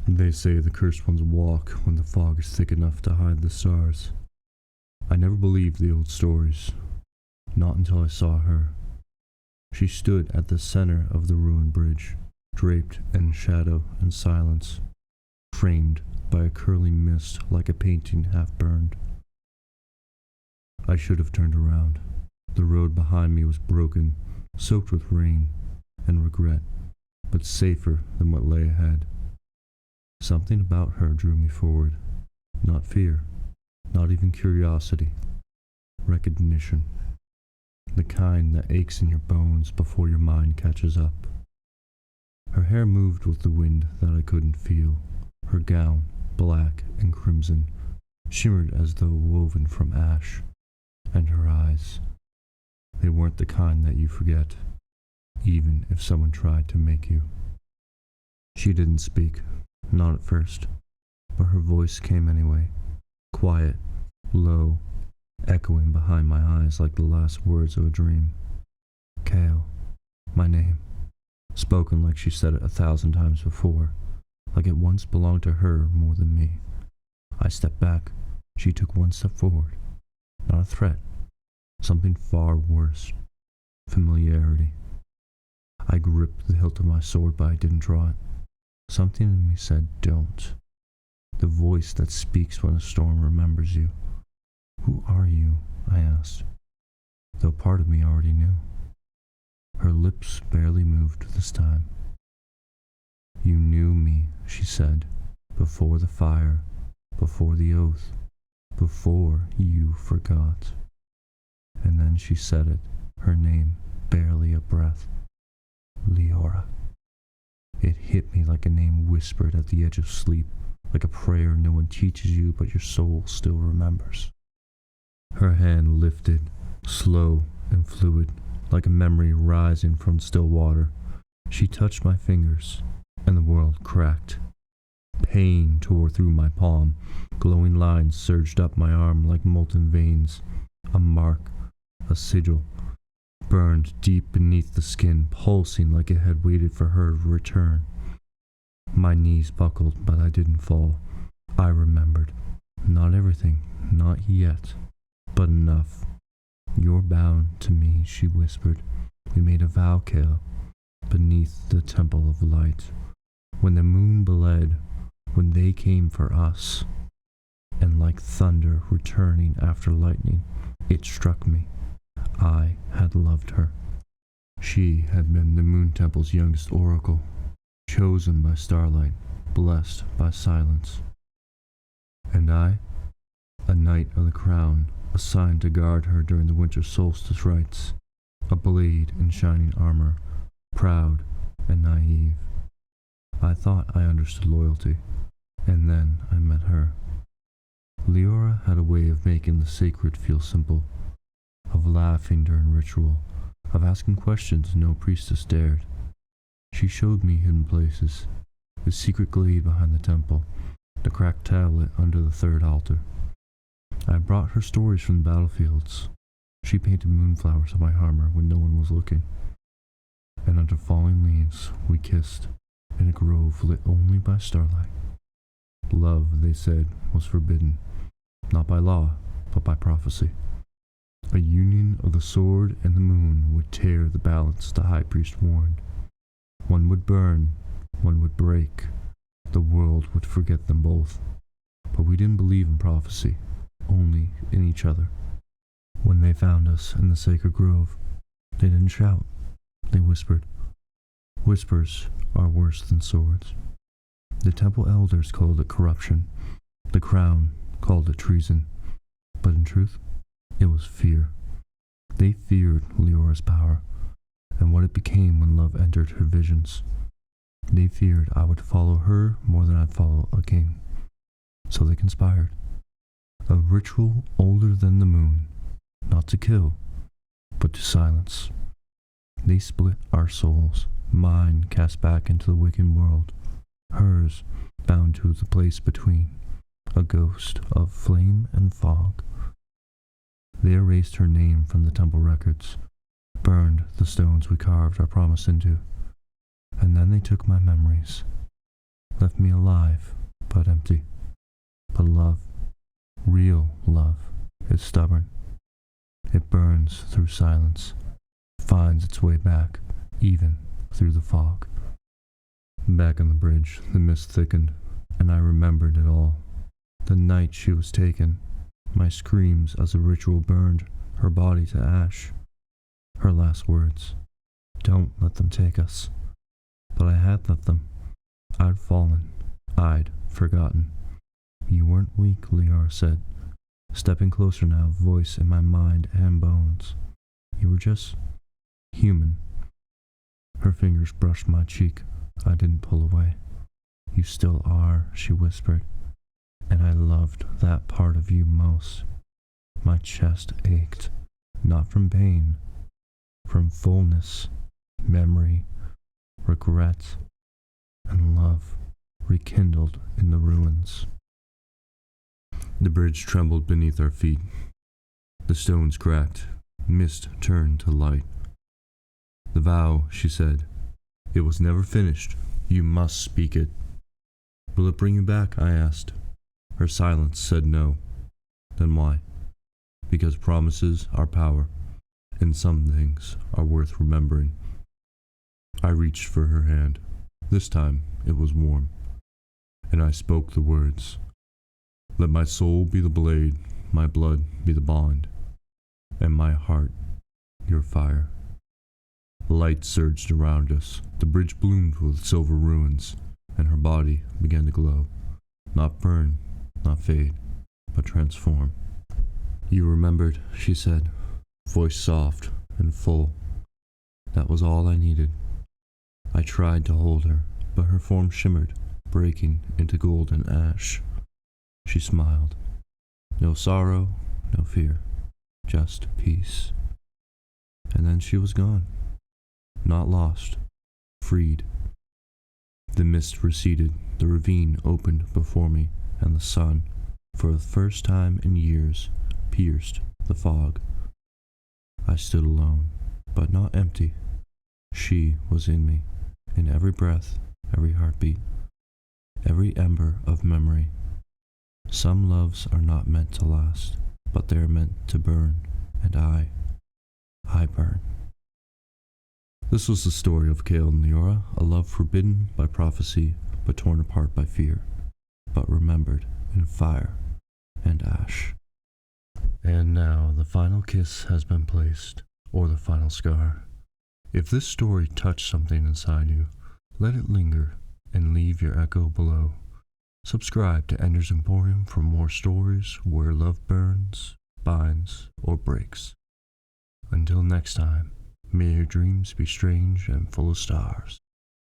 They say the cursed ones walk when the fog is thick enough to hide the stars. I never believed the old stories, not until I saw her. She stood at the center of the ruined bridge, draped in shadow and silence, framed by a curling mist like a painting half burned. I should have turned around. The road behind me was broken, soaked with rain and regret, but safer than what lay ahead. Something about her drew me forward, not fear, not even curiosity, recognition, the kind that aches in your bones before your mind catches up. Her hair moved with the wind that I couldn't feel. Her gown, black and crimson, shimmered as though woven from ash. And her eyes, they weren't the kind that you forget, even if someone tried to make you. She didn't speak, not at first, but her voice came anyway, quiet, low, echoing behind my eyes like the last words of a dream. Kale, my name, spoken like she said it 1,000 times before, like it once belonged to her more than me. I stepped back. She took one step forward. Not a threat, something far worse, familiarity. I gripped the hilt of my sword, but I didn't draw it. Something in me said, don't. The voice that speaks when a storm remembers you. Who are you? I asked, though part of me already knew. Her lips barely moved this time. You knew me, she said, before the fire, before the oath, before you forgot. And then she said it, her name, barely a breath. Leora. It hit me like a name whispered at the edge of sleep, like a prayer no one teaches you but your soul still remembers. Her hand lifted, slow and fluid, like a memory rising from still water. She touched my fingers, and the world cracked. Pain tore through my palm. Glowing lines surged up my arm like molten veins. A mark, a sigil, burned deep beneath the skin, pulsing like it had waited for her to return. My knees buckled, but I didn't fall. I remembered. Not everything, not yet, but enough. You're bound to me, she whispered. We made a vow, Kale, beneath the temple of light. When the moon bled, when they came for us, and like thunder returning after lightning, it struck me. I had loved her. She had been the Moon Temple's youngest oracle, chosen by starlight, blessed by silence. And I, a knight of the crown, assigned to guard her during the winter solstice rites, a blade in shining armor, proud and naive. I thought I understood loyalty, and then I met her. Leora had a way of making the sacred feel simple, of laughing during ritual, of asking questions no priestess dared. She showed me hidden places, the secret glade behind the temple, the cracked tablet under the third altar. I brought her stories from the battlefields. She painted moonflowers on my armor when no one was looking. And under falling leaves, we kissed, in a grove lit only by starlight. Love, they said, was forbidden, not by law, but by prophecy. A union of the sword and the moon would tear the balance, the high priest warned. One would burn, one would break. The world would forget them both. But we didn't believe in prophecy, only in each other. When they found us in the sacred grove, they didn't shout, they whispered. Whispers are worse than swords. The temple elders called it corruption. The crown called it treason. But in truth, it was fear. They feared Leora's power, and what it became when love entered her visions. They feared I would follow her more than I'd follow a king. So they conspired. A ritual older than the moon, not to kill, but to silence. They split our souls, mine cast back into the wicked world, hers bound to the place between, a ghost of flame and fog. They erased her name from the temple records, burned the stones we carved our promise into, and then they took my memories. left me alive, but empty. But love, real love, is stubborn. It burns through silence, finds its way back, even through the fog. Back on the bridge, the mist thickened, and I remembered it all. The night she was taken, my screams as the ritual burned her body to ash. Her last words, "Don't let them take us." But I had let them. I'd fallen. I'd forgotten. "You weren't weak," Liara said, stepping closer now, voice in my mind and bones. "You were just human." Her fingers brushed my cheek. I didn't pull away. "You still are," she whispered, and I loved that part of you most. My chest ached, not from pain, from fullness, memory, regret, and love rekindled in the ruins. The bridge trembled beneath our feet. The stones cracked. Mist turned to light. "The vow," she said. "It was never finished. You must speak it." "Will it bring you back?" I asked. Her silence said no. "Then why?" "Because promises are power, and some things are worth remembering." I reached for her hand. This time it was warm, and I spoke the words. "Let my soul be the blade, my blood be the bond, and my heart your fire." Light surged around us. The bridge bloomed with silver ruins, and her body began to glow. Not burn, not fade, but transform. "You remembered," she said, voice soft and full. That was all I needed. I tried to hold her, but her form shimmered, breaking into golden ash. She smiled. No sorrow, no fear, just peace. And then she was gone. Not lost, freed. The mist receded, the ravine opened before me, and the sun, for the first time in years, pierced the fog. I stood alone, but not empty. She was in me, in every breath, every heartbeat, every ember of memory. Some loves are not meant to last, but they are meant to burn, and I burn. This was the story of Kale and Liara, a love forbidden by prophecy, but torn apart by fear, but remembered in fire and ash. And now the final kiss has been placed, or the final scar. If this story touched something inside you, let it linger and leave your echo below. Subscribe to Ender's Emporium for more stories where love burns, binds, or breaks. Until next time, may your dreams be strange and full of stars.